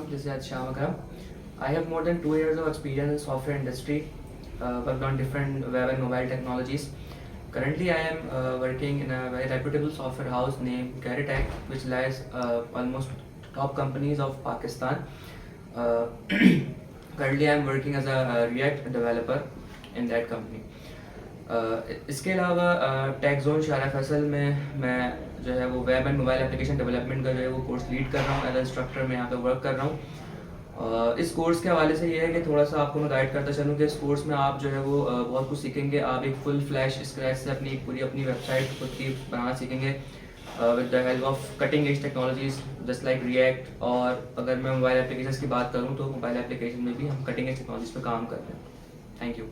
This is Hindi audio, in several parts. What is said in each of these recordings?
This is Shyamakaram. I have more than 2 years of experience in software industry, worked on different web and mobile technologies. Currently, I am working in a very reputable software house named Caritech, which lies almost top companies of Pakistan. Uh, Currently, I am working as a React developer in that company. इसके अलावा टेक जोन शारा फैसल में मैं जो है वो web and mobile application development का जो है वो कोर्स लीड कर रहा हूँ। एज इंस्ट्रक्टर मैं यहाँ पे वर्क कर रहा हूँ। इस कोर्स के हवाले से ये है कि थोड़ा सा आपको मैं गाइड करता चलूँ कि इस कोर्स में आप जो है वो बहुत कुछ सीखेंगे। आप एक फुल फ्लैश स्क्रैच से अपनी पूरी अपनी वेबसाइट खुद की बनाना सीखेंगे with the help of cutting edge technologies just like react. और अगर मैं मोबाइल एप्लीकेशन की बात करूँ तो मोबाइल एप्लीकेशन में भी हम कटिंग एज टेक्नोलॉजीज पर काम कर रहे हैं। Thank you.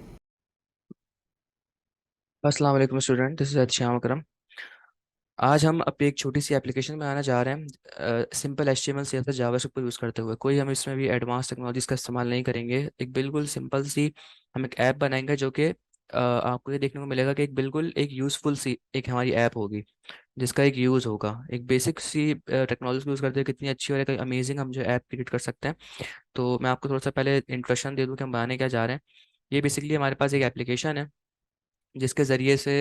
अस्सलाम वालेकुम स्टूडेंट, दिस इज श्याम अकरम। आज हम अपनी एक छोटी सी एप्लीकेशन बनाना चाह रहे हैं सिंपल HTML CSS जावास्क्रिप्ट को यूज़ करते हुए। कोई हम इसमें भी एडवांस टेक्नोलॉजीज का इस्तेमाल नहीं करेंगे। एक बिल्कुल सिंपल सी हम एक ऐप बनाएंगे जो कि आपको ये देखने को मिलेगा कि एक बिल्कुल एक यूज़फुल सी एक हमारी ऐप होगी जिसका एक यूज़ होगा। एक बेसिक सी टेक्नोलॉजी को यूज़ करते हुए कितनी अच्छी और एक अमेजिंग हम जो ऐप क्रिएट कर सकते हैं। तो मैं आपको थोड़ा सा पहले इंट्रोडक्शन दे दूँ कि हम बनाने क्या जा रहे हैं। ये बेसिकली हमारे पास एक एप्लीकेशन है जिसके ज़रिए से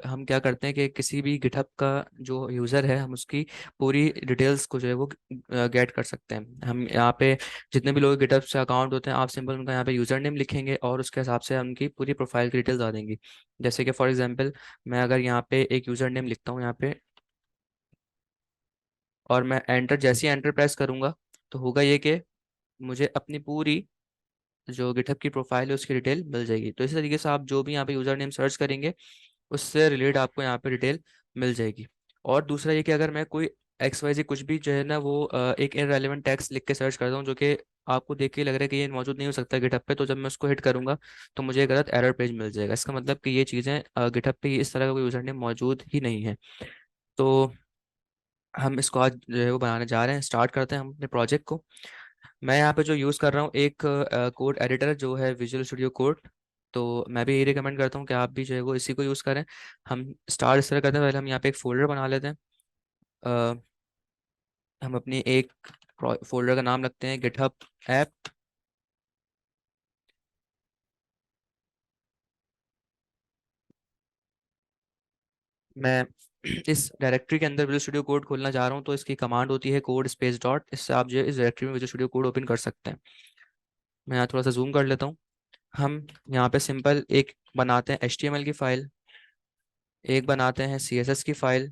हम क्या करते हैं कि किसी भी गिटहब का जो यूज़र है हम उसकी पूरी डिटेल्स को जो है वो गेट कर सकते हैं। हम यहाँ पे जितने भी लोग गिटहब से अकाउंट होते हैं आप सिंपल उनका यहाँ पे यूज़र नेम लिखेंगे और उसके हिसाब से उनकी पूरी प्रोफाइल की डिटेल्स आ देंगी। जैसे कि फॉर एग्जांपल मैं अगर यहाँ पे एक यूज़र नेम लिखता हूँ यहाँ पे और मैं एंटर जैसे ही एंटर प्रेस करूँगा तो होगा ये कि मुझे अपनी पूरी जो गिटहब की प्रोफाइल है उसकी डिटेल मिल जाएगी। तो इसी तरीके से आप जो भी यहाँ पे यूज़र नेम सर्च करेंगे उससे रिलेटेड आपको यहाँ पे डिटेल मिल जाएगी। और दूसरा ये कि अगर मैं कोई XYZ कुछ भी जो है ना वो एक इनरेलेवेंट टेक्स्ट लिख के सर्च करता हूँ जो कि आपको देख के लग रहा है कि ये मौजूद नहीं हो सकता गिटहब पे, तो जब मैं उसको हिट करूंगा तो मुझे एक गलत एरर पेज मिल जाएगा। इसका मतलब कि ये चीज़ें गिटहब पे इस तरह का कोई यूजर नेम मौजूद ही नहीं है। तो हम इसको आज जो है वो बनाने जा रहे हैं। स्टार्ट करते हैं हम अपने प्रोजेक्ट को। मैं यहाँ पे जो यूज़ कर रहा हूँ एक कोड एडिटर जो है विजुअल स्टूडियो कोड। तो मैं भी यही रिकमेंड करता हूँ कि आप भी जो है वो इसी को यूज़ करें। हम स्टार्ट इस तरह करते हैं, पहले हम यहाँ पे एक फ़ोल्डर बना लेते हैं। अ, हम अपनी एक फोल्डर का नाम रखते हैं गिटहब ऐप। मैं इस डायरेक्टरी के अंदर विजुअल स्टूडियो कोड खोलना चाह रहा हूँ, तो इसकी कमांड होती है कोड स्पेस डॉट। इससे आप जो है इस डायरेक्टरी में विजुअल स्टूडियो कोड ओपन कर सकते हैं। मैं यहाँ थोड़ा सा जूम कर लेता हूँ। हम यहाँ पे सिंपल एक बनाते हैं HTML की फाइल, एक बनाते हैं CSS की फाइल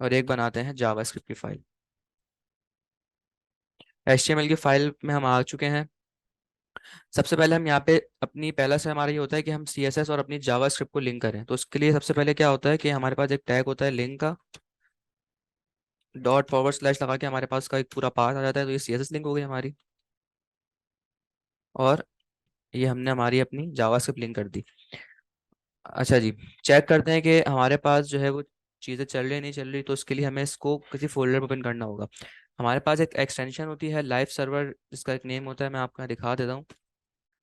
और एक बनाते हैं जावास्क्रिप्ट की फाइल। HTML की फाइल में हम आ चुके हैं। सबसे पहले हम यहाँ पे अपनी पहला से हमारा ये होता है कि हम CSS और अपनी जावास्क्रिप्ट को लिंक करें। तो उसके लिए सबसे पहले क्या होता है कि हमारे पास एक टैग होता है लिंक का, ./ लगा के हमारे पास का एक पूरा पाथ आ जाता है। तो ये CSS लिंक हो गई हमारी और ये हमने हमारी अपनी जावास्क्रिप्ट लिंक कर दी। अच्छा जी, चेक करते हैं कि हमारे पास जो है वो चीज़ें चल रही नहीं चल रही। तो उसके लिए हमें इसको किसी फोल्डर में ओपन करना होगा। हमारे पास एक एक्सटेंशन होती है लाइव सर्वर, जिसका एक नेम होता है, मैं आपको यहाँ दिखा देता हूँ।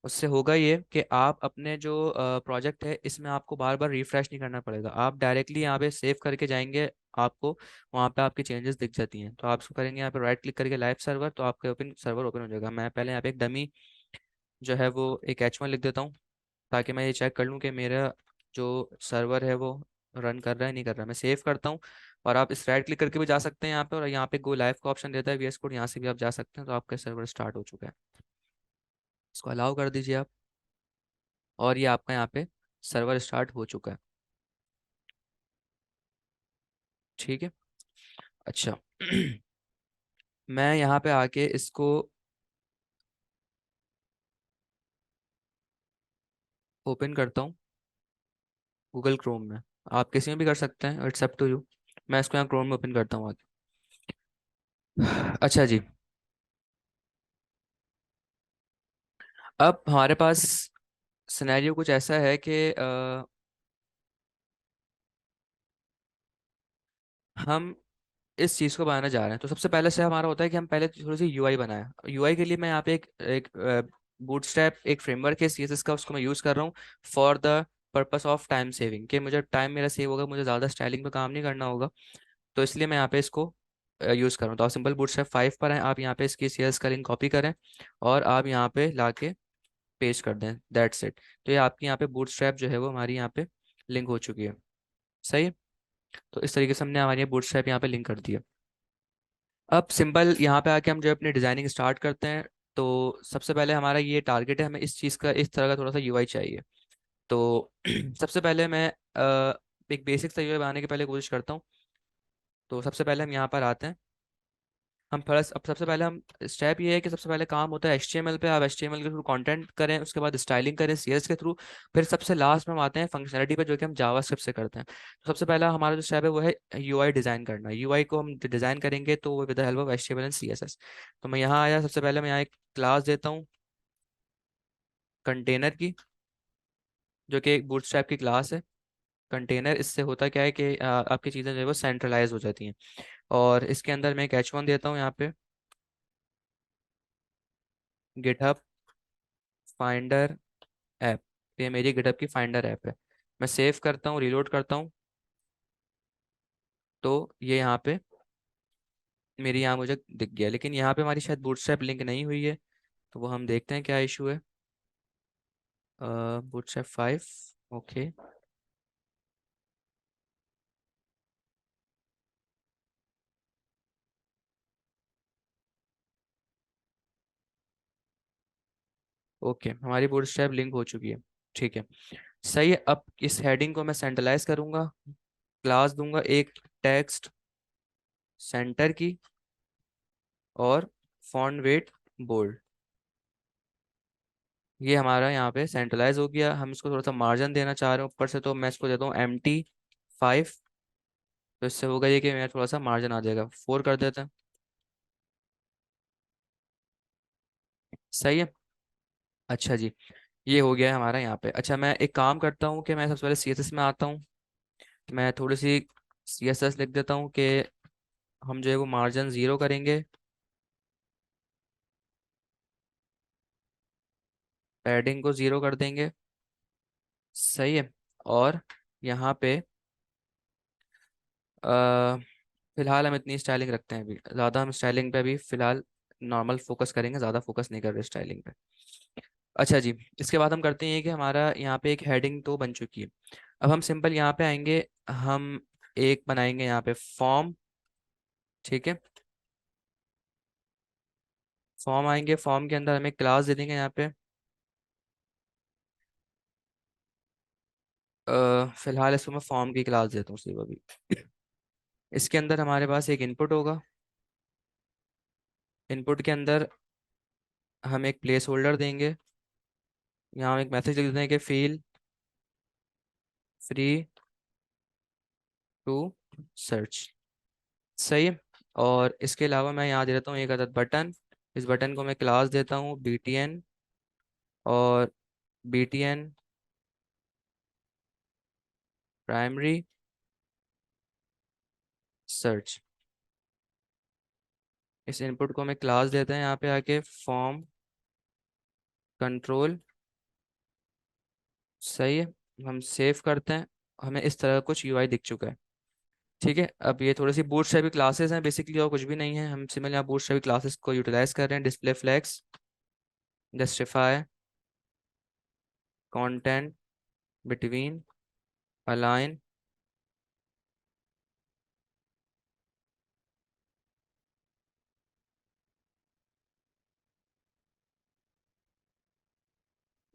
उससे होगा ये कि आप अपने जो प्रोजेक्ट है इसमें आपको बार बार रिफ्रेश नहीं करना पड़ेगा। आप डायरेक्टली यहाँ पे सेव करके जाएंगे, आपको वहाँ पे आपकी चेंजेस दिख जाती हैं। तो आप उसको करेंगे यहाँ पे राइट क्लिक करके लाइव सर्वर, तो आपका ओपन सर्वर ओपन हो जाएगा। मैं पहले यहाँ पे एक डमी जो है वो एक H1 लिख देता हूँ ताकि मैं ये चेक कर लूँ कि मेरा जो सर्वर है वो रन कर रहा है नहीं कर रहा है। मैं सेव करता हूँ और आप इस राइट क्लिक करके भी जा सकते हैं यहाँ पे, और यहाँ पे गो लाइव का ऑप्शन देता है VS कोड, यहाँ से भी आप जा सकते हैं। तो आपका सर्वर स्टार्ट हो चुका है। इसको अलाउ कर दीजिए आप और ये आपका यहाँ पे सर्वर स्टार्ट हो चुका है। ठीक है। अच्छा मैं यहाँ पे आके इसको ओपन करता हूँ गूगल क्रोम में। आप किसी में भी कर सकते हैं, इट्स अप टू यू। मैं इसको यहाँ क्रोम में ओपन करता हूँ आगे। अच्छा जी, अब हमारे पास सिनेरियो कुछ ऐसा है कि हम इस चीज़ को बनाने जा रहे हैं। तो सबसे पहले से हमारा होता है कि हम पहले थोड़ी सी UI बनाए। UI के लिए मैं यहाँ पे एक बूटस्ट्रैप एक फ्रेमवर्क है CSS का, उसको मैं यूज़ कर रहा हूँ for the purpose of time saving, कि मुझे टाइम मेरा सेव होगा, मुझे ज़्यादा स्टाइलिंग पे काम नहीं करना होगा। तो इसलिए मैं यहाँ पे इसको यूज़ कर रहा हूँ। तो आप सिंपल बूटस्ट्रैप 5 पर हैं, आप यहाँ पे इसकी सीएस का लिंक कॉपी करें और आप यहाँ पे लाके पेस्ट कर दें, दैट्स इट। तो ये आपकी यहाँ पे बूटस्ट्रैप जो है वो हमारी यहाँ पे लिंक हो चुकी है। सही है। तो इस तरीके से हमने हमारी बूटस्ट्रैप यहाँ पे लिंक कर दिया। अब सिंपल यहाँ पे आके हम जो है अपनी डिज़ाइनिंग स्टार्ट करते हैं। तो सबसे पहले हमारा ये टारगेट है, हमें इस चीज़ का इस तरह का थोड़ा सा यूआई चाहिए। तो सबसे पहले मैं एक बेसिक सा यूआई बनाने की पहले कोशिश करता हूँ। तो सबसे पहले हम यहाँ पर आते हैं। हम थोड़ा अब सबसे पहले हम स्टेप ये है कि सबसे पहले काम होता है एचटीएमएल पे, आप एचटीएमएल के थ्रू कंटेंट करें, उसके बाद स्टाइलिंग करें सीएस के थ्रू। फिर सबसे लास्ट में हम आते हैं फंक्शनलिटी पे, जो कि हम जावास्क्रिप्ट से करते हैं। तो सबसे पहला हमारा जो स्टेप है वो है यूआई डिज़ाइन करना। यूआई को हम डिज़ाइन करेंगे तो वो with the help of HTML and CSS. तो मैं यहाँ आया, सबसे पहले मैं यहाँ एक क्लास देता हूँ कंटेनर की, जो कि एक बूटस्ट्रैप की क्लास है। कंटेनर, इससे होता क्या है कि आपकी चीज़ें जो है वो सेंट्रलाइज हो जाती हैं। और इसके अंदर मैं एक H1 देता हूँ यहाँ पे, गिटहब फाइंडर ऐप। ये मेरी गिटहब की फाइंडर ऐप है। मैं सेव करता हूँ, रिलोड करता हूँ, तो ये यहाँ पे मेरी यहाँ मुझे दिख गया। लेकिन यहाँ पे हमारी शायद बूटस्ट्रैप लिंक नहीं हुई है, तो वो हम देखते हैं क्या इशू है। Bootstrap 5, okay. ओके, हमारी बूटस्ट्रैप लिंक हो चुकी है। ठीक है, सही है। अब इस हेडिंग को मैं सेंट्रलाइज करूंगा, क्लास दूंगा एक टेक्स्ट सेंटर की, और फॉन्ट वेट बोल्ड। ये हमारा यहाँ पे सेंट्रलाइज हो गया। हम इसको थोड़ा सा मार्जिन देना चाह रहे हैं ऊपर से, तो मैं इसको देता हूँ MT5। तो इससे होगा ये कि मेरा थोड़ा सा मार्जिन आ जाएगा, 4 कर देते हैं। सही है। अच्छा जी, ये हो गया है हमारा यहाँ पे। अच्छा, मैं एक काम करता हूँ कि मैं सबसे पहले CSS में आता हूँ। मैं थोड़ी सी CSS लिख देता हूँ कि हम जो है वो मार्जिन 0 करेंगे, पैडिंग को 0 कर देंगे। सही है। और यहाँ पे अ, फिलहाल हम इतनी स्टाइलिंग रखते हैं, अभी ज़्यादा हम स्टाइलिंग पे अभी फिलहाल नॉर्मल फोकस करेंगे, ज़्यादा फोकस नहीं कर रहे स्टाइलिंग पे। अच्छा जी, इसके बाद हम करते हैं कि हमारा यहाँ पे एक हेडिंग तो बन चुकी है। अब हम सिंपल यहाँ पे आएंगे, हम एक बनाएंगे यहाँ पे फॉर्म। ठीक है, फॉर्म आएंगे, फॉर्म के अंदर हमें क्लास दे देंगे यहाँ पे। फिलहाल इसको मैं फॉर्म की क्लास देता हूँ सिर्फ अभी। इसके अंदर हमारे पास एक इनपुट होगा। इनपुट के अंदर हम एक प्लेस होल्डर देंगे। यहाँ हम एक मैसेज लिख देते हैं कि फील फ्री टू सर्च। सही है। और इसके अलावा मैं यहाँ दे देता हूँ एक अदद बटन। इस बटन को मैं क्लास देता हूँ BTN, और BTN प्राइमरी सर्च। इस इनपुट को मैं क्लास देते हैं यहाँ पे आके फॉर्म कंट्रोल। सही है। हम सेव करते हैं, हमें इस तरह कुछ यूआई दिख चुका है। ठीक है, अब ये थोड़ी सी बूटस्ट्रैप क्लासेस हैं बेसिकली, और कुछ भी नहीं है। हम सिंपल यहाँ बूटस्ट्रैप क्लासेस को यूटिलाइज कर रहे हैं। Display flex, justify, content between, align.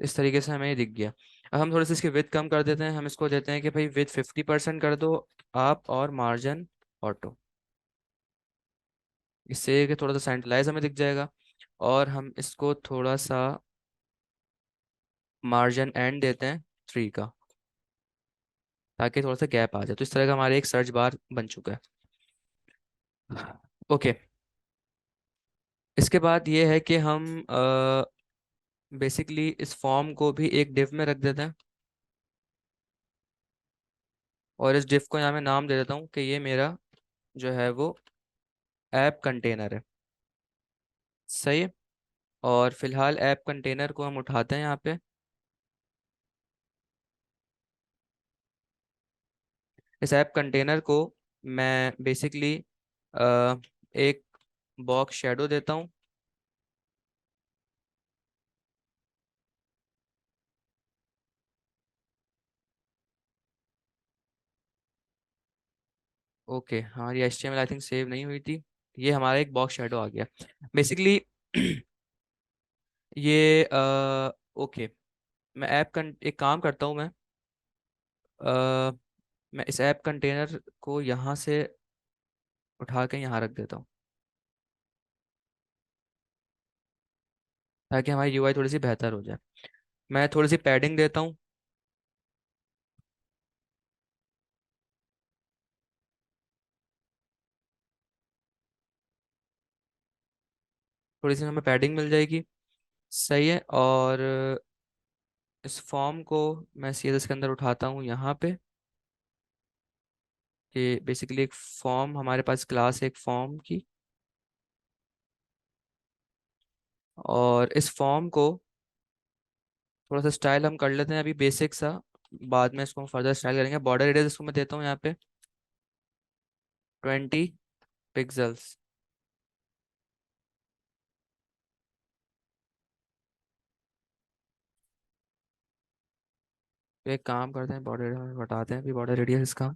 इस तरीके से हमें ये दिख गया। अब हम थोड़ी सी इसकी विड्थ कम कर देते हैं। हम इसको देते हैं कि भाई विड्थ 50% कर दो आप, और मार्जिन ऑटो। इससे कि थोड़ा सा सेंट्रलाइज हमें दिख जाएगा। और हम इसको थोड़ा सा मार्जिन एंड देते हैं 3 का, ताकि थोड़ा सा गैप आ जाए। तो इस तरह का हमारे एक सर्च बार बन चुका है। ओके, इसके बाद ये है कि हम बेसिकली इस फॉर्म को भी एक डिव में रख देते हैं, और इस डिव को यहाँ मैं नाम दे देता हूँ कि ये मेरा जो है वो ऐप कंटेनर है। सही है। और फिलहाल ऐप कंटेनर को हम उठाते हैं यहाँ पे। इस ऐप कंटेनर को मैं बेसिकली एक बॉक्स शेडो देता हूँ। ओके, हमारी HTML आई थिंक सेव नहीं हुई थी। ये हमारा एक बॉक्स शेडो आ गया बेसिकली। ये ओके, मैं एक काम करता हूँ। अ, मैं इस ऐप कंटेनर को यहाँ से उठा के यहाँ रख देता हूँ, ताकि हमारी UI थोड़ी सी बेहतर हो जाए। मैं थोड़ी सी पैडिंग देता हूँ। थोड़ी सी हमें पैडिंग मिल जाएगी। सही है। और इस फॉर्म को मैं CSS के अंदर उठाता हूँ यहाँ पे, कि बेसिकली एक फॉर्म, हमारे पास क्लास है एक फॉर्म की। और इस फॉर्म को थोड़ा सा स्टाइल हम कर लेते हैं अभी, बेसिक सा। बाद में इसको हम फर्दर स्टाइल करेंगे। बॉर्डर रेडियस इसको मैं देता हूँ यहाँ पे 20 पिक्सल्स। तो एक काम करते हैं, बॉर्डर रेडियस हटाते हैं अभी, बॉर्डर रेडियस इसका।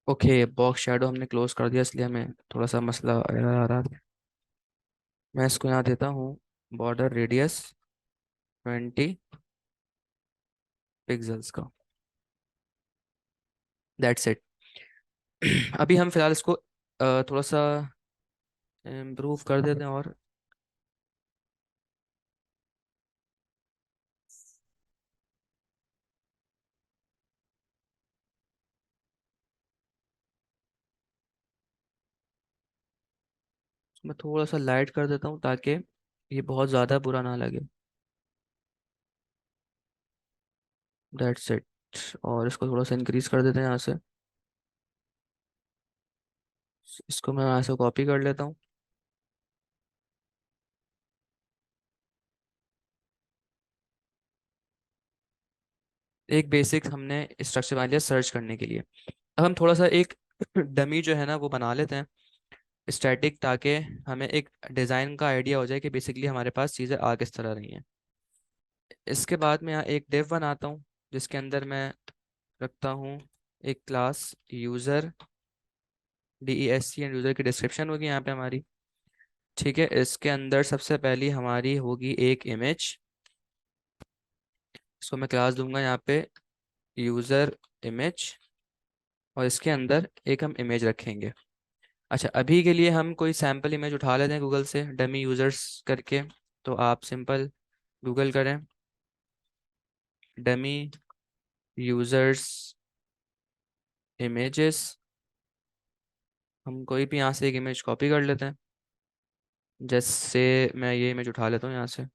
ओके, बॉक्स शेडो हमने क्लोज कर दिया, इसलिए हमें थोड़ा सा मसला एरर आ रहा था। मैं इसको यहाँ देता हूँ बॉर्डर रेडियस 20 पिक्सल्स का। That's it. अभी हम फिलहाल इसको थोड़ा सा इम्प्रूव कर देते हैं। और मैं थोड़ा सा लाइट कर देता हूँ, ताकि ये बहुत ज़्यादा बुरा ना लगे। That's it. और इसको थोड़ा सा इंक्रीज कर देते हैं यहाँ से। इसको मैं यहाँ से कॉपी कर लेता हूँ। एक बेसिक हमने स्ट्रक्चर बना लिया सर्च करने के लिए। अब हम थोड़ा सा एक डमी जो है ना वो बना लेते हैं, स्टैटिक, ताकि हमें एक डिज़ाइन का आइडिया हो जाए कि बेसिकली हमारे पास चीज़ें आ किस तरह रही हैं। इसके बाद मैं यहाँ एक डिव बनाता हूँ, जिसके अंदर मैं रखता हूँ एक class user, DESC, end user की डिस्क्रिप्शन होगी यहाँ पे हमारी। ठीक है, इसके अंदर सबसे पहली हमारी होगी एक इमेज। इसको मैं क्लास दूंगा यहाँ पे यूज़र इमेज, और इसके अंदर एक हम इमेज रखेंगे। अच्छा, अभी के लिए हम कोई सैम्पल इमेज उठा लेते हैं गूगल से, डमी यूज़र्स करके। तो आप सिंपल गूगल करें डमी यूज़र्स इमेजेस। हम कोई भी यहाँ से एक इमेज कॉपी कर लेते हैं। जैसे मैं ये इमेज उठा लेता हूँ यहाँ से,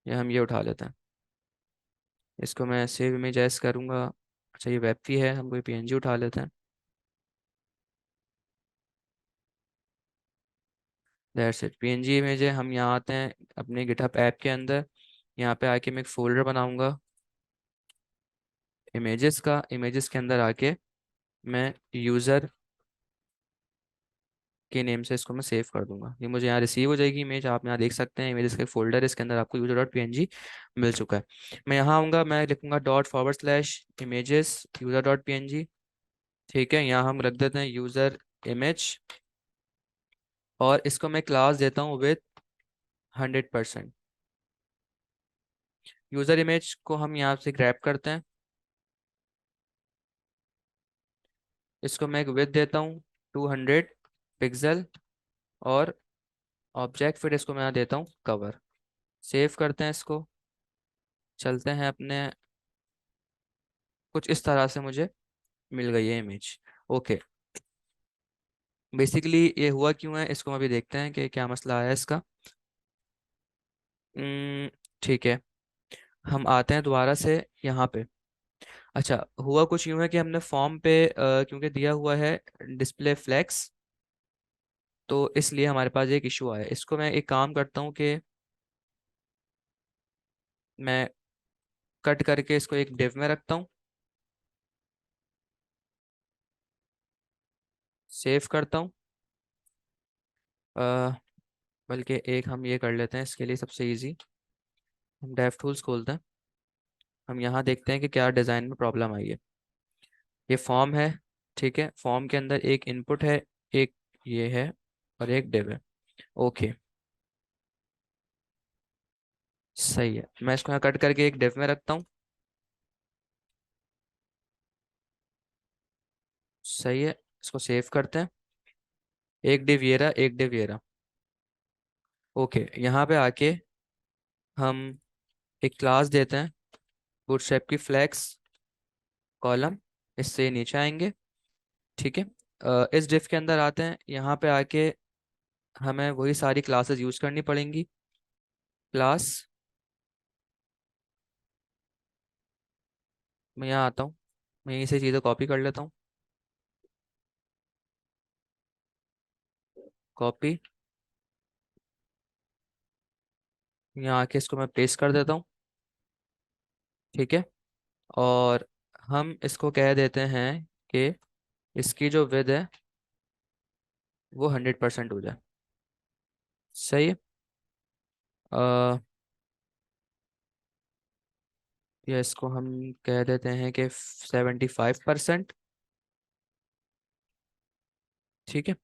या हम ये उठा लेते हैं। इसको मैं सेव इमेज एज करूँगा। अच्छा, ये वेब है, हम कोई PNG उठा लेते हैं। दैट्स इट, PNG इमेज है। हम यहाँ आते हैं अपने गिटहब ऐप के अंदर। यहाँ पे आके मैं एक फोल्डर बनाऊंगा इमेजेस का। इमेजेस के अंदर आके मैं यूज़र के नेम से इसको मैं सेव कर दूंगा। ये मुझे यहाँ रिसीव हो जाएगी इमेज। आप यहाँ देख सकते हैं इमेजेस का फोल्डर है, इसके अंदर आपको user.png मिल चुका है। मैं यहाँ आऊँगा, मैं लिखूंगा ./images user.png। ठीक है, यहाँ हम रख देते हैं यूज़र इमेज, और इसको मैं क्लास देता हूँ विथ 100%। यूज़र इमेज को हम यहाँ से ग्रैब करते हैं। इसको मैं एक विथ देता हूँ 200 पिक्सल, और ऑब्जेक्ट फिर इसको मैं यहाँ देता हूँ कवर। सेव करते हैं इसको, चलते हैं अपने। कुछ इस तरह से मुझे मिल गई है इमेज। ओके, बेसिकली ये हुआ क्यों है, इसको हम अभी देखते हैं कि क्या मसला आया इसका। हम्म, ठीक है, हम आते हैं दोबारा से यहाँ पे। अच्छा, हुआ कुछ यूं है कि हमने फॉर्म पे क्योंकि दिया हुआ है डिस्प्ले फ्लेक्स, तो इसलिए हमारे पास एक इशू आया है। इसको मैं एक काम करता हूँ कि मैं कट करके इसको एक डिव में रखता हूँ। सेव करता हूँ। अ, बल्कि एक हम ये कर लेते हैं इसके लिए सबसे इजी। हम डेव टूल्स खोलते हैं। हम यहाँ देखते हैं कि क्या डिज़ाइन में प्रॉब्लम आई है। ये फॉर्म है। ठीक है, फॉर्म के अंदर एक इनपुट है, एक ये है, और एक डिव है। ओके, सही है। मैं इसको यहाँ कट करके एक डिव में रखता हूँ। सही है, इसको सेव करते हैं। एक डिव ये रहा, एक डिव ये रहा। ओके, यहाँ पे आके हम एक क्लास देते हैं बूटस्ट्रैप की फ्लेक्स कॉलम। इससे नीचे आएंगे। ठीक है। इस डिफ के अंदर आते हैं, यहाँ पे आके हमें वही सारी क्लासेस यूज करनी पड़ेंगी। क्लास, मैं यहाँ आता हूँ, मैं यहीं से चीज़ें कॉपी कर लेता हूँ। कॉपी, यहाँ आके इसको मैं पेस्ट कर देता हूँ। ठीक है। और हम इसको कह देते हैं कि इसकी जो विद है वो 100% हो जाए। सही है। अ, या इसको हम कह देते हैं कि 75%। ठीक है।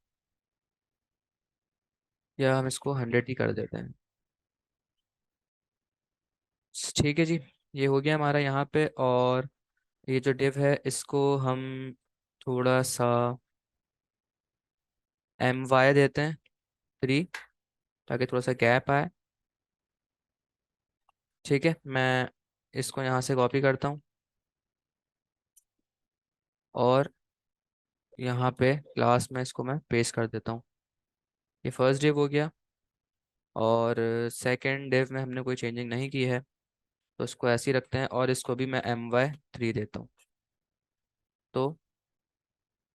या हम इसको 100 ही कर देते हैं। ठीक है जी, ये हो गया हमारा यहाँ पे। और ये जो डिव है इसको हम थोड़ा सा देते हैं 3, ताकि थोड़ा सा गैप आए। ठीक है, मैं इसको यहाँ से कॉपी करता हूँ और यहाँ पे क्लास में इसको मैं पेस्ट कर देता हूँ। ये फर्स्ट डिव हो गया। और सेकंड डिव में हमने कोई चेंजिंग नहीं की है, तो इसको ऐसे ही रखते हैं और इसको भी मैं my3 देता हूँ। तो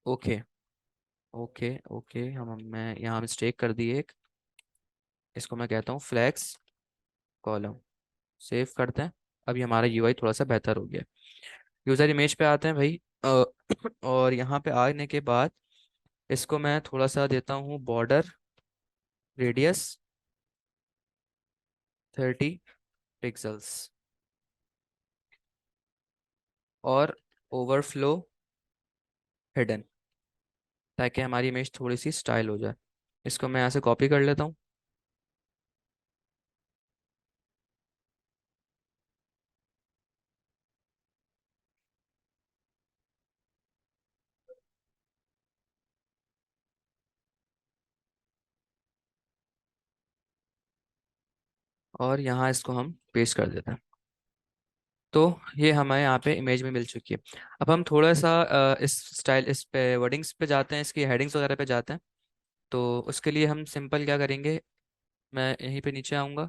ओके, ओके ओके, मैं यहाँ मिस्टेक कर दी एक। इसको मैं कहता हूँ फ्लैक्स कॉलम। सेव करते हैं। अभी हमारा यूआई थोड़ा सा बेहतर हो गया। यूज़र इमेज पे आते हैं भाई। और यहाँ पे आने के बाद इसको मैं थोड़ा सा देता हूँ बॉर्डर रेडियस 30 पिक्सल्स, और ओवरफ्लो हिडन, ताकि हमारी इमेज थोड़ी सी स्टाइल हो जाए। इसको मैं यहाँ से कॉपी कर लेता हूँ। और यहाँ इसको हम पेस्ट कर देते हैं। तो ये हमें यहाँ पे इमेज में मिल चुकी है। अब हम थोड़ा सा इस पे वर्डिंग्स पे जाते हैं, इसकी हेडिंग्स वगैरह पे जाते हैं। तो उसके लिए हम सिंपल क्या करेंगे, मैं यहीं पे नीचे आऊँगा।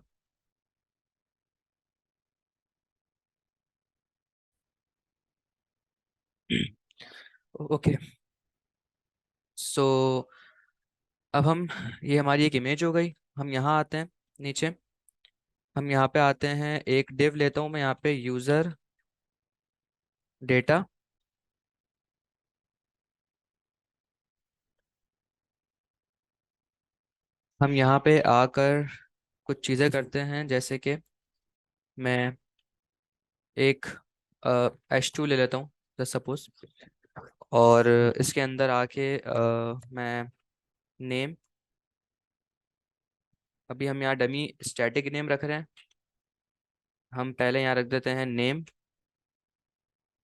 ओके, सो अब हम, ये हमारी एक इमेज हो गई। हम यहाँ आते हैं नीचे। हम यहाँ पे आते हैं, एक डिव लेता हूँ मैं यहाँ पे यूज़र डेटा। हम यहाँ पे आकर कुछ चीज़ें करते हैं, जैसे कि मैं एक H2 ले लेता हूँ जस्ट सपोज। और इसके अंदर आके मैं नेम, अभी हम यहाँ डमी स्टैटिक नेम रख रहे हैं। हम पहले यहाँ रख देते हैं नेम।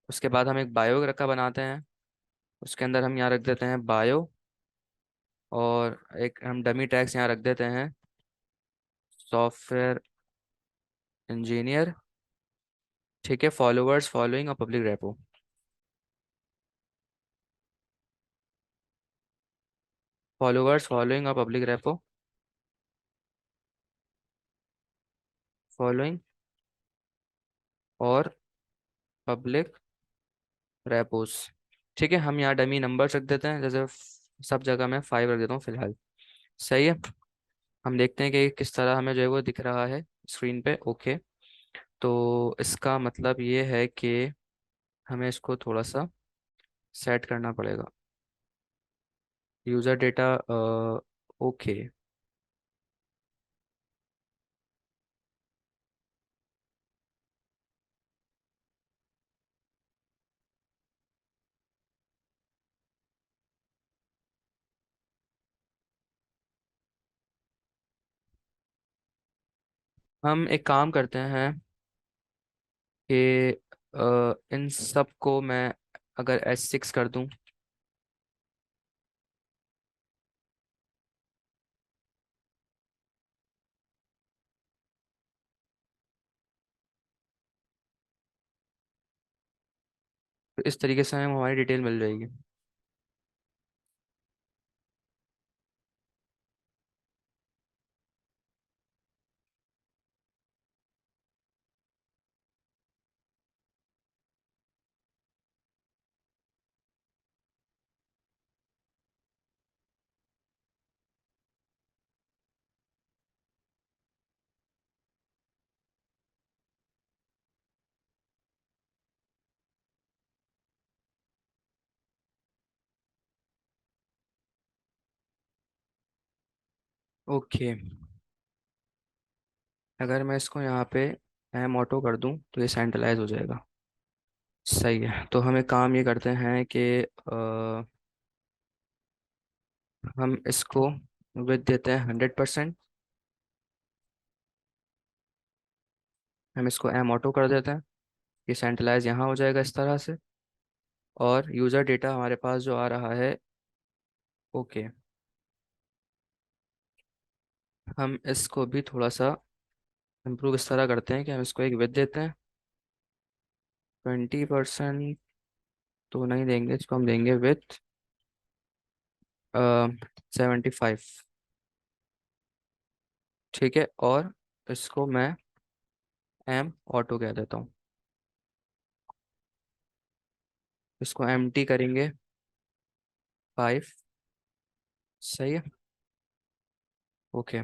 उसके बाद हम एक बायो रखा बनाते हैं। उसके अंदर हम यहाँ रख देते हैं बायो। और एक हम डमी टैग्स यहाँ रख देते हैं सॉफ्टवेयर इंजीनियर। ठीक है, फॉलोअर्स, फॉलोइंग और पब्लिक रेपो। फॉलोअर्स, फॉलोइंग और पब्लिक रेपो। फॉलोइंग और पब्लिक रेपोस। ठीक है, हम यहाँ डमी नंबर्स रख देते हैं, जैसे सब जगह मैं 5 रख देता हूँ फिलहाल। सही है। हम देखते हैं कि किस तरह हमें जो है वो दिख रहा है स्क्रीन पे। ओके, तो इसका मतलब ये है कि हमें इसको थोड़ा सा सेट करना पड़ेगा। User data, okay. हम एक काम करते हैं कि इन सब को मैं अगर S6 कर दूं, तो इस तरीके से हमें हमारी डिटेल मिल जाएगी। ओके, अगर मैं इसको यहाँ पे एम ऑटो कर दूं तो ये सेंट्रलाइज हो जाएगा। सही है, तो हम एक काम ये करते हैं कि हम इसको विद देते हैं 100%। हम इसको एम ऑटो कर देते हैं, ये सेंट्रलाइज यहाँ हो जाएगा इस तरह से। और यूज़र डेटा हमारे पास जो आ रहा है, ओके। हम इसको भी थोड़ा सा इम्प्रूव इस तरह करते हैं कि हम इसको एक विद देते हैं। 20% तो नहीं देंगे, इसको हम देंगे विथ 75। ठीक है, और इसको मैं एम ऑटो कह देता हूँ। इसको एम टी करेंगे 5। सही है, ओके।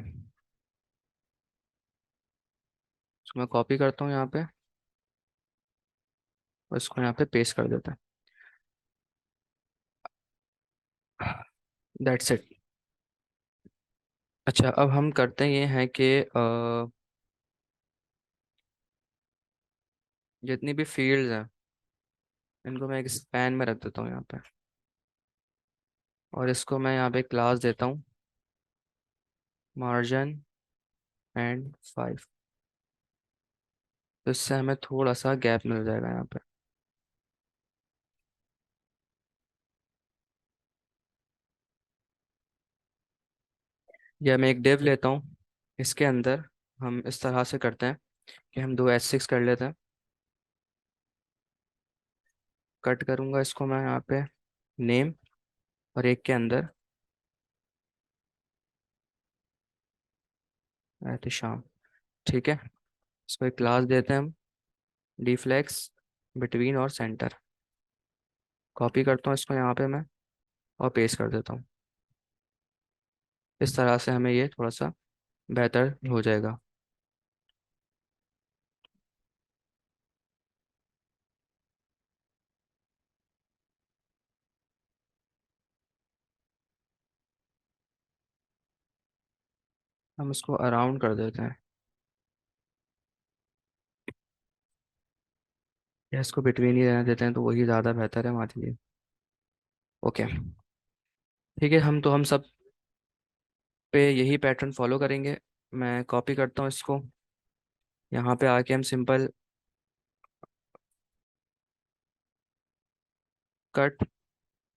इसको मैं कॉपी करता हूँ यहाँ पे, और इसको यहाँ पे पेस्ट कर देता है। That's it. अच्छा, अब हम करते हैं ये हैं कि जितनी भी फील्ड्स हैं इनको मैं एक स्पैन में रख देता हूँ यहाँ पे, और इसको मैं यहाँ पे क्लास देता हूँ मार्जिन एंड 5। तो इससे हमें थोड़ा सा गैप मिल जाएगा यहाँ पे। या मैं एक डिव लेता हूँ, इसके अंदर हम इस तरह से करते हैं कि हम दो S6 कर लेते हैं। कट करूँगा इसको मैं यहाँ पे नेम, और एक के अंदर एहतिशाम। ठीक है, इसको एक क्लास देते हैं हम, डीफ्लेक्स बिटवीन और सेंटर। कॉपी करता हूँ इसको यहाँ पे मैं, और पेस्ट कर देता हूँ। इस तरह से हमें ये थोड़ा सा बेहतर हो जाएगा। हम इसको अराउंड कर देते हैं, या इसको बिटवीन ही रहने देते हैं, तो वही ज़्यादा बेहतर है हमारे लिए। ओके, ठीक है। हम सब पे यही पैटर्न फॉलो करेंगे। मैं कॉपी करता हूँ इसको, यहाँ पे आके हम सिंपल कट,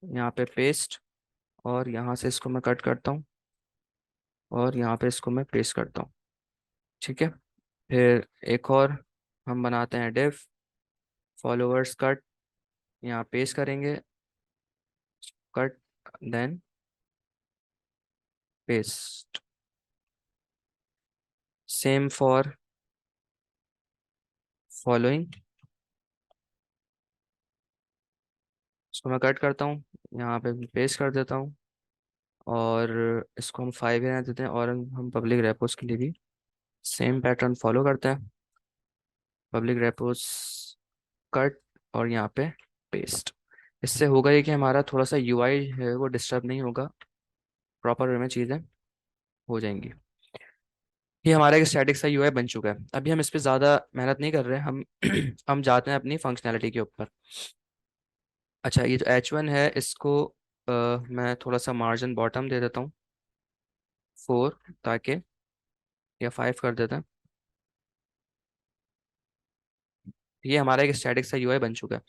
यहाँ पे पेस्ट, और यहाँ से इसको मैं कट करता हूँ, और यहाँ पे इसको मैं पेस्ट करता हूँ। ठीक है, फिर एक और हम बनाते हैं डिव फॉलोअर्स कट, यहाँ पेस्ट करेंगे, cut, then paste. Same for following, इसको मैं कट करता हूँ, यहाँ पे पेस्ट कर देता हूँ, और इसको हम 5 रहने देते हैं, और हम पब्लिक रेपोस के लिए भी सेम पैटर्न फॉलो करते हैं। पब्लिक रेपोस कट, और यहाँ पे पेस्ट। इससे होगा ये कि हमारा थोड़ा सा UI है वो डिस्टर्ब नहीं होगा, प्रॉपर वे में चीज़ें हो जाएंगी। ये हमारा एक स्टैटिक सा यूआई बन चुका है। अभी हम इस पे ज़्यादा मेहनत नहीं कर रहे हैं, हम हम जाते हैं अपनी फंक्शनैलिटी के ऊपर। अच्छा, ये जो H1 है इसको मैं थोड़ा सा मार्जिन बॉटम दे देता हूँ 4, ताकि, या 5 कर देते हैं। ये हमारा एक स्टैटिक सा यूआई बन चुका है।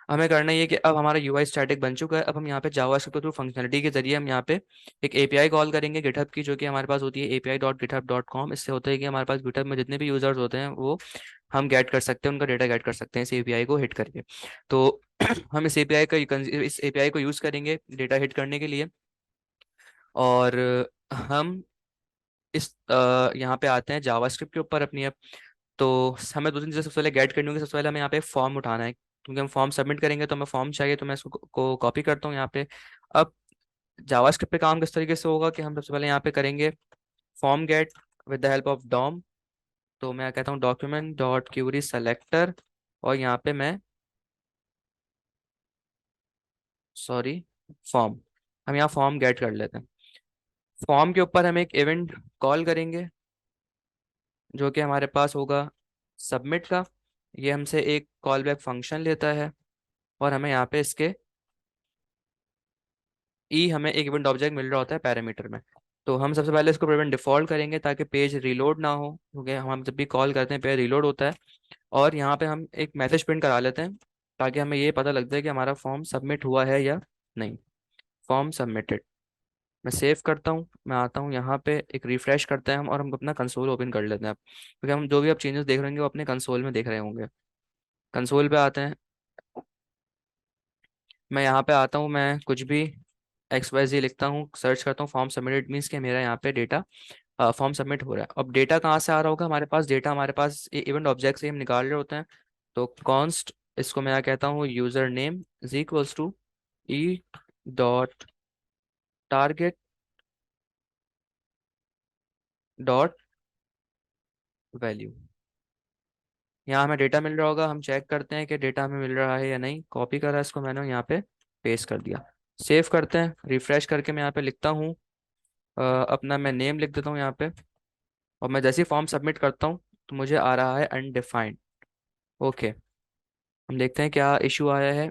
हमें करना ये है कि अब हमारा यूआई स्टैटिक बन चुका है। अब हम यहाँ पे जावास्क्रिप्ट के थ्रू फंक्शनलिटी के जरिए हम यहाँ पे एक एपीआई कॉल करेंगे गिटहब की, जो कि हमारे पास होती है api.github.com। इससे होता है कि हमारे पास गिटहब में जितने भी यूजर्स होते हैं वो हम गेट कर सकते हैं, उनका डेटा गेट कर सकते हैं इस एपीआई को हिट करके। तो हम इस एपीआई को यूज़ करेंगे डेटा हिट करने के लिए। और हम इस यहाँ पे आते हैं जावास्क्रिप्ट के ऊपर अपनी। तो हमें दो तीन चीज़ें सबसे पहले गेट करनी होगी। सबसे पहले हमें यहाँ पे फॉर्म उठाना है, क्योंकि हम फॉर्म सबमिट करेंगे तो हमें फॉर्म चाहिए। तो मैं इसको को कॉपी करता हूँ यहाँ पे। अब जावास्क्रिप्ट पे काम किस तरीके से होगा कि हम सबसे पहले यहाँ पे करेंगे form get with the help of DOM. तो मैं कहता हूँ डॉक्यूमेंट डॉट क्यूरी सेलेक्टर, और यहाँ पे मैं, सॉरी, फॉर्म, हम यहाँ फॉर्म गेट कर लेते हैं। फॉर्म के ऊपर हम एक इवेंट कॉल करेंगे जो कि हमारे पास होगा सबमिट का। ये हमसे एक कॉल बैक फंक्शन लेता है, और हमें यहाँ पे इसके हमें एक इवेंट ऑब्जेक्ट मिल रहा होता है पैरामीटर में। तो हम सबसे पहले इसको प्रिवेंट डिफॉल्ट करेंगे ताकि पेज रीलोड ना हो, क्योंकि हम जब भी कॉल करते हैं पेज रीलोड होता है। और यहाँ पे हम एक मैसेज प्रिंट करा लेते हैं ताकि हमें ये पता लग जाए कि हमारा फॉर्म सबमिट हुआ है या नहीं। फॉर्म सबमिटेड, मैं सेव करता हूँ, मैं आता हूँ यहाँ पे, एक रिफ्रेश करते हैं हम, और हम अपना कंसोल ओपन कर लेते हैं अब, क्योंकि हम जो भी अब चेंजेस देख रहे होंगे वो अपने कंसोल में देख रहे होंगे। कंसोल पे आते हैं, मैं यहाँ पे आता हूँ, मैं कुछ भी XYZ लिखता हूँ, सर्च करता हूँ फॉर्म सबमिटेड, मीन्स कि मेरा यहाँ पे डेटा फॉर्म सबमिट हो रहा है। अब डेटा कहाँ से आ रहा होगा हमारे पास? डेटा हमारे पास इवेंट ऑब्जेक्ट से ही हम निकाल रहे होते हैं। तो कॉन्स्ट, इसको मैं कहता हूँ user name is equals to e dot target dot value. यहाँ हमें डेटा मिल रहा होगा, हम चेक करते हैं कि डेटा हमें मिल रहा है या नहीं। कॉपी करा इसको मैंने, यहाँ पे पेस्ट कर दिया। सेव करते हैं, रिफ्रेश करके मैं यहाँ पे लिखता हूँ अपना मैं नेम लिख देता हूँ यहाँ पे। और मैं जैसे ही फॉर्म सबमिट करता हूँ तो मुझे आ रहा है अनडिफाइंड। ओके, हम देखते हैं क्या इशू आया है।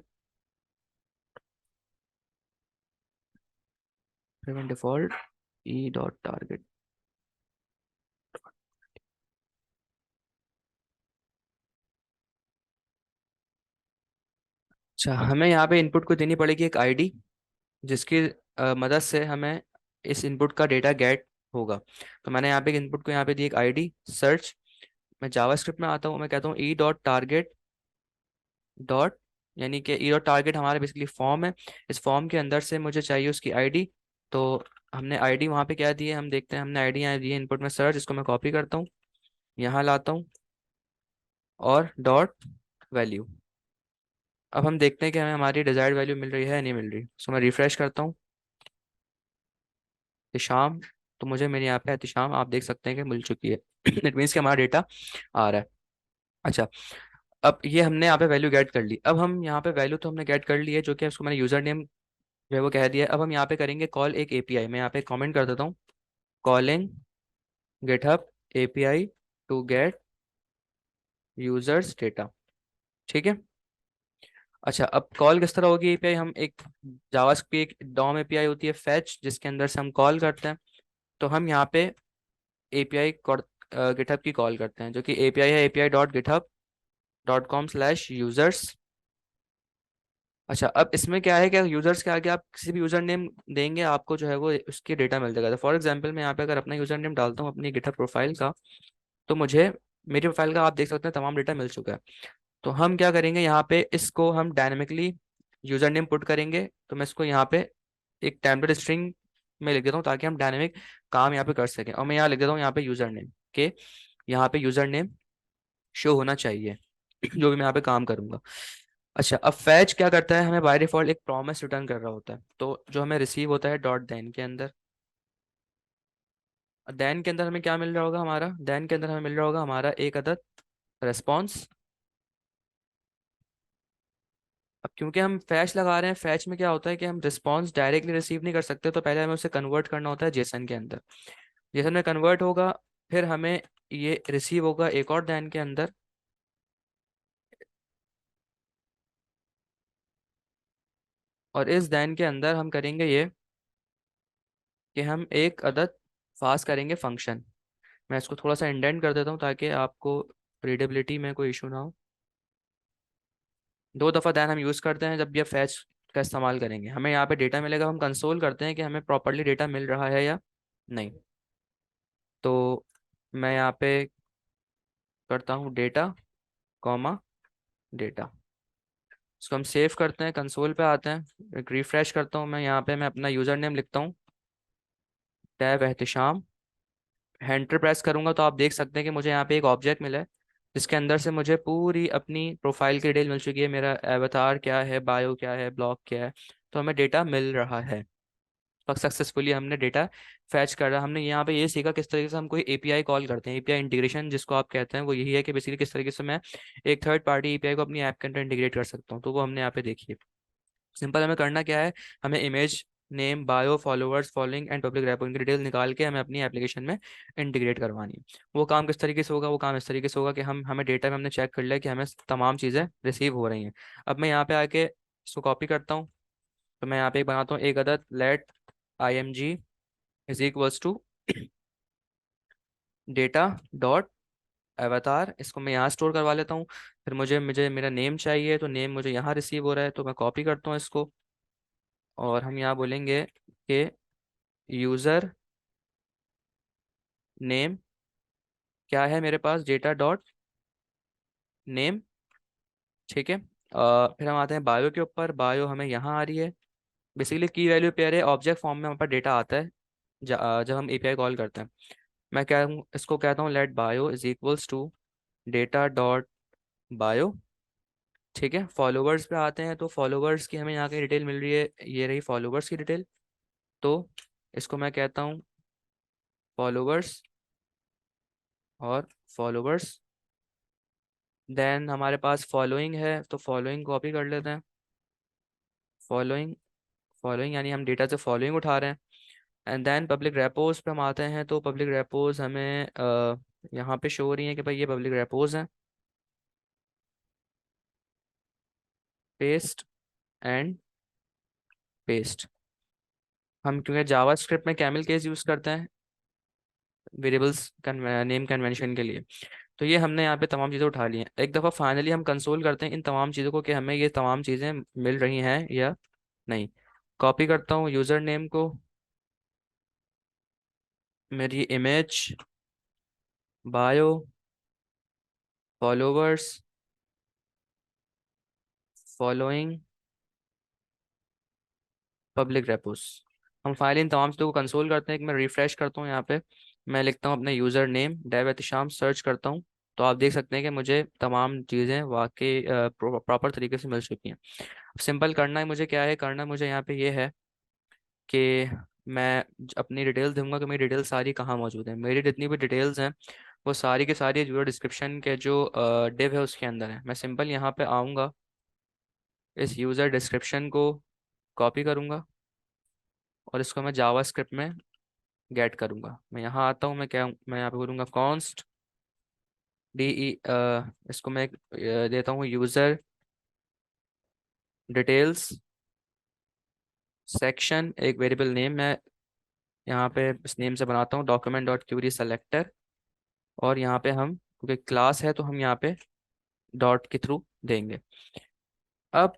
प्रिवेंट डिफॉल्ट ई डॉट टारगेट। अच्छा, हमें यहाँ पे इनपुट को देनी पड़ेगी एक आईडी, जिसकी मदद से हमें इस इनपुट का डेटा गेट होगा। तो मैंने यहाँ पे एक इनपुट को यहाँ पे दी एक आईडी सर्च। मैं जावास्क्रिप्ट में आता हूँ, मैं कहता हूँ ई डॉट टारगेट डॉट, यानी कि ई डॉट टारगेट हमारा बेसिकली फॉर्म है। इस फॉर्म के अंदर से मुझे चाहिए उसकी आईडी। तो हमने आईडी वहाँ पे क्या दी है, हम देखते हैं। हमने आईडी यहाँ दी है इनपुट में सर्च, इसको मैं कॉपी करता हूँ, यहाँ लाता हूँ, और डॉट वैल्यू। अब हम देखते हैं कि हमें हमारी डिजायर्ड वैल्यू मिल रही है या नहीं मिल रही। सो मैं रिफ्रेश करता हूँ, तिशाम, तो मुझे मेरे यहाँ पे तिशाम आप देख सकते हैं कि मिल चुकी है। इट मीन्स कि हमारा डेटा आ रहा है। अच्छा, अब ये हमने यहाँ पे वैल्यू गेट कर ली। अब हम यहाँ पे वैल्यू तो हमने गेट कर ली है, जो कि उसको मैंने यूजर नेम जो है वो कह दिया है। अब हम यहाँ पे करेंगे कॉल एक एपीआई। मैं यहाँ पे कमेंट कर देता हूँ, calling GitHub API to get users data. ठीक है। अच्छा, अब कॉल किस तरह होगी एपीआई? हम एक जावास्क्रिप्ट की एक डॉम एपीआई होती है फैच, जिसके अंदर से हम कॉल करते हैं। तो हम यहाँ पे एपीआई गिटहब की कॉल करते हैं, जो कि एपीआई है api.github.com/users। अच्छा, अब इसमें क्या है कि यूजर्स के आगे आप किसी भी यूजर नेम देंगे, आपको जो है वो उसकी डेटा मिल जाएगा। तो फॉर एग्जांपल मैं यहाँ पे अगर अपना यूजर नेम डालता हूँ अपनी गिटहब प्रोफाइल का, तो मुझे मेरी प्रोफाइल का आप देख सकते हैं तमाम डेटा मिल चुका है। तो हम क्या करेंगे, यहाँ पे इसको हम डायनेमिकली यूजर नेम पुट करेंगे। तो मैं इसको यहाँ पे एक टेम्पलेट स्ट्रिंग में लिख देता हूँ, ताकि हम डायनेमिक काम यहाँ पे कर सकें। और मैं यहाँ लिख देता हूँ यहाँ पे यूजर नेम के, यहाँ पे यूजर नेम शो होना चाहिए जो भी मैं यहाँ पे काम करूंगा। अच्छा, अब फैच क्या करता है, हमें बाय डिफॉल्ट एक प्रॉमिस रिटर्न कर रहा होता है। तो जो हमें रिसीव होता है डॉट देन के अंदर, देन के अंदर हमें क्या मिल रहा होगा, हमारा देन के अंदर हमें मिल रहा होगा हमारा एक अदद रेस्पॉन्स। अब क्योंकि हम फैच लगा रहे हैं, फैच में क्या होता है कि हम रिस्पॉन्स डायरेक्टली रिसीव नहीं कर सकते, तो पहले हमें उसे कन्वर्ट करना होता है जेसन के अंदर। जेसन में कन्वर्ट होगा, फिर हमें ये रिसीव होगा एक और दैन के अंदर, और इस दैन के अंदर हम करेंगे ये कि हम एक अदद पास करेंगे फंक्शन। मैं इसको थोड़ा सा इंडेंट कर देता हूँ ताकि आपको रीडेबिलिटी में कोई इशू ना हो। दो दफ़ा दैन हम यूज़ करते हैं जब ये फैच का इस्तेमाल करेंगे, हमें यहाँ पे डेटा मिलेगा, हम कंसोल करते हैं कि हमें प्रॉपरली डेटा मिल रहा है या नहीं। तो मैं यहाँ पे करता हूँ डेटा कॉमा डेटा, इसको हम सेव करते हैं, कंसोल पे आते हैं, एक रिफ्रेश करता हूँ मैं, यहाँ पे मैं अपना यूज़र नेम लिखता हूँ टैब एहतिशाम, एंटर प्रेस करूंगा तो आप देख सकते हैं कि मुझे यहाँ पे एक ऑब्जेक्ट मिला है जिसके अंदर से मुझे पूरी अपनी प्रोफाइल की डिटेल मिल चुकी है, मेरा एवतार क्या है, बायो क्या है, ब्लॉग क्या है। तो हमें डेटा मिल रहा है, सक्सेसफुली हमने डेटा फैच कर रहा है। हमने यहाँ पे ये सीखा किस तरीके से हम कोई एपीआई कॉल करते हैं। एपीआई इंटीग्रेशन जिसको आप कहते हैं वो यही है कि बेसिकली किस तरीके से मैं एक थर्ड पार्टी एपीआई को अपनी ऐप के अंदर इंटीग्रेट कर सकता हूँ, तो वो हमने यहाँ पे देखी है। सिंपल हमें करना क्या है, हमें image, name, bio, followers, following and public rep की डिटेल निकाल के हमें अपनी एप्लीकेशन में इंटीग्रेट करवानी है। वो काम किस तरीके से होगा, वो काम इस तरीके से होगा कि हमें डेटा में हमने चेक कर लिया कि हमें तमाम चीज़ें रिसीव हो रही हैं। अब मैं यहाँ पे आके इसको कॉपी करता हूँ, तो मैं यहाँ पे एक बनाता हूँ एक अदद let I M G is equals to data dot avatar, इसको मैं यहाँ स्टोर करवा लेता हूँ। फिर मुझे मुझे मेरा नेम चाहिए, तो नेम मुझे यहाँ रिसीव हो रहा है, तो मैं कॉपी करता हूँ इसको, और हम यहाँ बोलेंगे कि यूज़र नेम क्या है मेरे पास, डेटा डॉट नेम। ठीक है, फिर हम आते हैं बायो के ऊपर, बायो हमें यहाँ आ रही है। बेसिकली की वैल्यू पेयर है, ऑब्जेक्ट फॉर्म में हमारे पास डेटा आता है जब हम एपीआई कॉल करते हैं। मैं क्या हूँ, इसको कहता हूँ let bio is equals to data dot bio. ठीक है, फॉलोवर्स पे आते हैं, तो फॉलोवर्स की हमें यहाँ की डिटेल मिल रही है, ये रही फॉलोवर्स की डिटेल। तो इसको मैं कहता हूँ फॉलोवर्स और फॉलोवर्स। देन हमारे पास फॉलोइंग है, तो फॉलोइंग कॉपी कर लेते हैं, फॉलोइंग, फॉलोइंग यानी हम डेटा से फॉलोइंग उठा रहे हैं। एंड देन पब्लिक रेपोज पे हम आते हैं, तो पब्लिक रेपोज हमें यहाँ पे शो हो रही है कि भाई ये पब्लिक रेपोज हैं। पेस्ट एंड पेस्ट, हम क्योंकि जावा स्क्रिप्ट में कैमल केस यूज़ करते हैं वेरिएबल्स नेम कन्वेंशन के लिए, तो ये हमने यहाँ पे तमाम चीज़ें उठा ली हैं। एक दफ़ा फाइनली हम कंसोल करते हैं इन तमाम चीज़ों को कि हमें ये तमाम चीज़ें मिल रही हैं या नहीं। कॉपी करता हूँ यूज़र नेम को, मेरी image, bio, followers, following, public repos. हम फाइल इन तमाम चीज़ों को कंसोल करते हैं। एक मैं रिफ्रेश करता हूँ यहाँ पे, मैं लिखता हूँ अपने user name Dave Ehtisham, search करता हूँ, तो आप देख सकते हैं कि मुझे तमाम चीज़ें वाकई प्रॉपर तरीके से मिल चुकी हैं। सिंपल करना है मुझे, क्या है करना है मुझे यहाँ पे ये है कि मैं अपनी डिटेल्स दूंगा कि मेरी डिटेल्स सारी कहाँ मौजूद है। मेरी जितनी भी डिटेल्स हैं वो सारी की सारी जो डिस्क्रिप्शन के जो डिव है उसके अंदर है। मैं सिंपल यहाँ पे आऊँगा, इस यूज़र डिस्क्रिप्शन को कॉपी करूँगा और इसको मैं जावा स्क्रिप्ट में गेट करूँगा। मैं यहाँ आता हूँ, मैं यहाँ पे बोलूँगा कॉन्स्ट डी ई, इसको मैं देता हूँ यूज़र डिटेल्स सेक्शन, एक वेरिएबल नेम मैं यहाँ पे इस नेम से बनाता हूँ डॉक्यूमेंट डॉट क्यूरी सेलेक्टर, और यहाँ पे हम क्योंकि क्लास है तो हम यहाँ पे डॉट के थ्रू देंगे। अब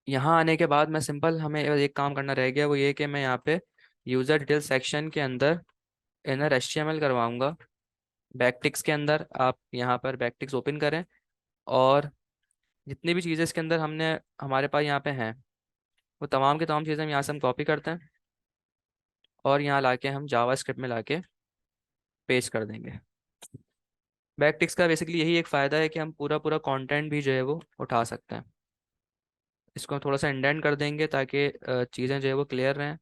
यहाँ आने के बाद मैं सिंपल, हमें एक काम करना रह गया, वो ये कि मैं यहाँ पे यूज़र डिटेल सेक्शन के अंदर इनर एचटीएमएल करवाऊंगा। बैकटिक्स के अंदर आप यहाँ पर बैकटिक्स ओपन करें, और जितनी भी चीज़ें इसके अंदर हमने हमारे पास यहाँ पे हैं वो तमाम की तमाम चीज़ें हम यहाँ से हम कॉपी करते हैं और यहाँ लाके हम जावा स्क्रिप्ट में लाके पेस्ट कर देंगे। बैकटिक्स का बेसिकली यही एक फ़ायदा है कि हम पूरा पूरा कंटेंट भी जो है वो उठा सकते हैं। इसको हम थोड़ा सा इंडेंट कर देंगे ताकि चीज़ें जो है वो क्लियर रहें।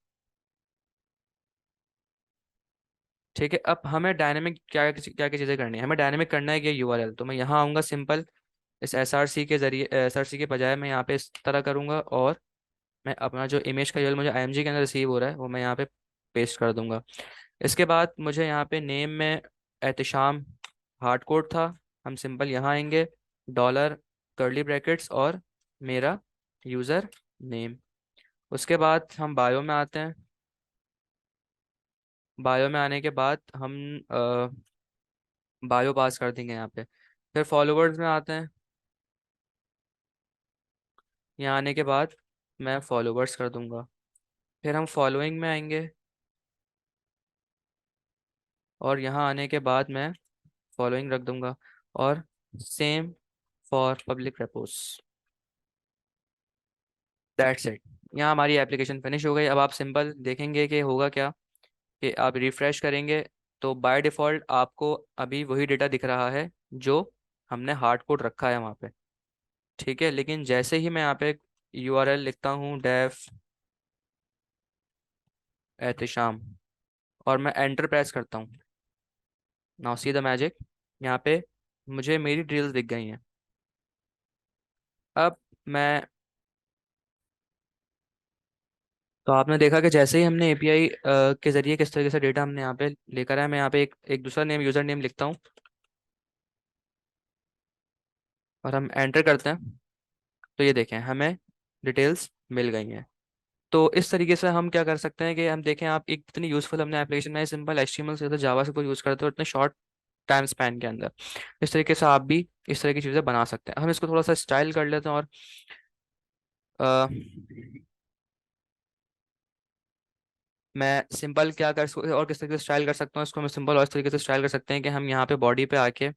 ठीक है, अब हमें डायनेमिक क्या क्या चीज़ें करनी है, हमें डायनेमिक करना है कि यूआरएल, तो मैं यहाँ आऊँगा सिंपल, इस SRC के जरिए, SRC के बजाय मैं यहाँ पे इस तरह करूँगा, और मैं अपना जो इमेज का यूआरएल मुझे IMG के अंदर रिसीव हो रहा है वो मैं यहाँ पे पेस्ट कर दूंगा। इसके बाद मुझे यहाँ पे नेम में एहतिशाम हार्ड कोड था, हम सिंपल यहाँ आएंगे, डॉलर कर्ली ब्रैकेट्स और मेरा यूज़र नेम। उसके बाद हम बायो में आते हैं। बायो में आने के बाद हम बायो पास कर देंगे यहाँ पे। फिर फॉलोवर्स में आते हैं। यहाँ आने के बाद मैं फॉलोवर्स कर दूंगा। फिर हम फॉलोइंग में आएंगे, और यहाँ आने के बाद मैं फॉलोइंग रख दूंगा, और same for public repos. That's it. यहाँ हमारी एप्लीकेशन फिनिश हो गई। अब आप सिंपल देखेंगे कि होगा क्या, कि आप रिफ्रेश करेंगे तो बाय डिफ़ॉल्ट आपको अभी वही डेटा दिख रहा है जो हमने हार्ड कोड रखा है वहाँ पे। ठीक है, लेकिन जैसे ही मैं यहाँ पे URL लिखता हूँ, डेफ एहतिशाम, और मैं एंटर प्रेस करता हूँ, नाउ सी द मैजिक, यहाँ पे मुझे मेरी डिटेल्स दिख गई हैं। अब मैं, तो आपने देखा कि जैसे ही हमने API के जरिए किस तरीके से डेटा हमने यहाँ पे लेकर आया, मैं यहाँ पे एक दूसरा नेम, यूज़र नेम लिखता हूँ, और हम एंटर करते हैं, तो ये देखें हमें डिटेल्स मिल गई हैं। तो इस तरीके से हम क्या कर सकते हैं कि हम देखें, आप एक इतनी यूज़फुल हमने एप्लीकेशन में सिंपल HTML से जावा से कोई यूज़ करते हो इतने शॉर्ट टाइम स्पैन के अंदर। इस तरीके से आप भी इस तरह की चीज़ें बना सकते हैं। हम इसको थोड़ा सा स्टाइल कर लेते हैं, और अ, मैं सिंपल क्या कर और किस तरीके से स्टाइल कर सकता हूँ इसको, मैं सिंपल और इस तरीके से स्टाइल कर सकते हैं कि हम यहाँ पे बॉडी पे आके,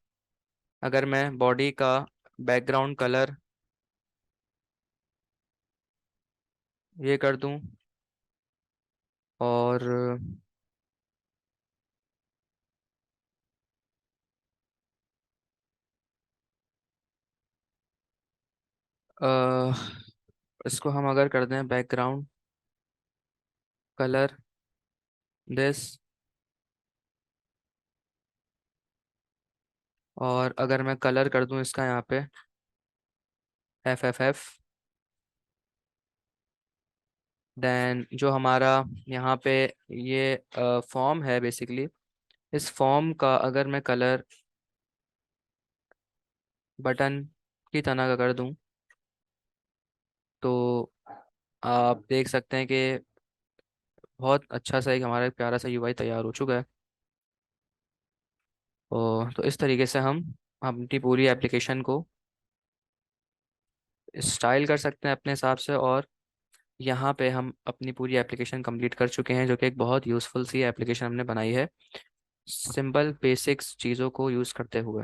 अगर मैं बॉडी का बैकग्राउंड कलर ये कर दूं, और अ, इसको हम अगर कर दें बैकग्राउंड कलर दिस, और अगर मैं कलर कर दूं इसका यहाँ पे FFF, देन जो हमारा यहाँ पे ये फॉर्म है बेसिकली, इस फॉर्म का अगर मैं कलर बटन की तरह का कर दूं, तो आप देख सकते हैं कि बहुत अच्छा सा एक हमारा एक प्यारा सा UI तैयार हो चुका है। तो इस तरीके से हम अपनी पूरी एप्लीकेशन को स्टाइल कर सकते हैं अपने हिसाब से, और यहाँ पे हम अपनी पूरी एप्लीकेशन कंप्लीट कर चुके हैं, जो कि एक बहुत यूज़फुल सी एप्लीकेशन हमने बनाई है सिंपल बेसिक्स चीज़ों को यूज़ करते हुए।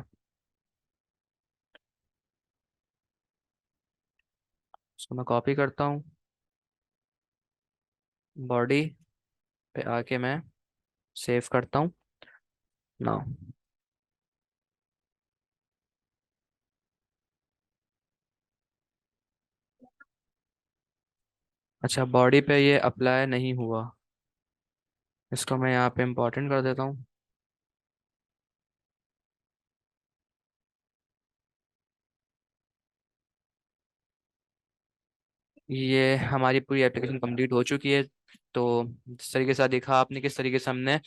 इसको मैं कॉपी करता हूँ, बॉडी पे आके मैं सेव करता हूँ नाउ। अच्छा, बॉडी पे ये अप्लाई नहीं हुआ, इसको मैं यहाँ पे इम्पोर्टेंट कर देता हूँ। ये हमारी पूरी एप्लीकेशन कंप्लीट हो चुकी है। तो जिस तरीके से देखा आपने किस तरीके से हमने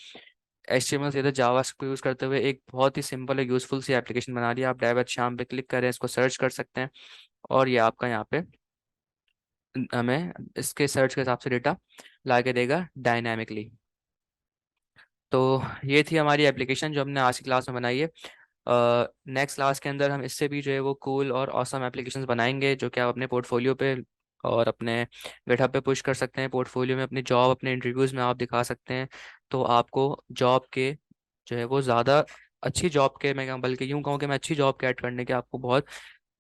HTML से जावा को यूज़ करते हुए एक बहुत ही सिंपल और यूज़फुल सी एप्लीकेशन बना दी। आप डेव शाम पे क्लिक करें, इसको सर्च कर सकते हैं, और ये आपका यहाँ पे हमें इसके सर्च के हिसाब से डेटा ला के देगा डायनामिकली। तो ये थी हमारी एप्लीकेशन जो हमने आज की क्लास में बनाई है। नेक्स्ट क्लास के अंदर हम इससे भी जो है वो कूल और ऑसम एप्लीकेशंस बनाएंगे, जो कि आप अपने पोर्टफोलियो पे और अपने गिटहब पे पुश कर सकते हैं। पोर्टफोलियो में अपनी जॉब अपने इंटरव्यूज़ में आप दिखा सकते हैं, तो आपको जॉब के जो है वो ज़्यादा अच्छी जॉब के, मैं बल्कि यूँ कहूँ कि मैं अच्छी जॉब के ऐड करने के आपको बहुत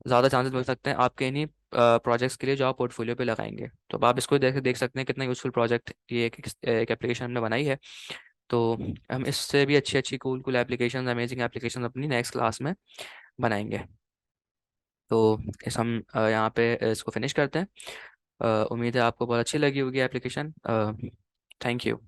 ज़्यादा चांसेस मिल सकते हैं आपके इन्हीं प्रोजेक्ट्स के लिए जो आप पोर्टफोलियो पे लगाएंगे। तो अब आप इसको देख सकते हैं कितना यूज़फुल प्रोजेक्ट ये एक एप्लीकेशन हमने बनाई है। तो हम इससे भी अच्छी अच्छी cool cool application, amazing application अपनी नेक्स्ट क्लास में बनाएंगे। तो इस हम यहाँ पे इसको फिनिश करते हैं। उम्मीद है आपको बहुत अच्छी लगी होगी एप्लीकेशन। Thank you.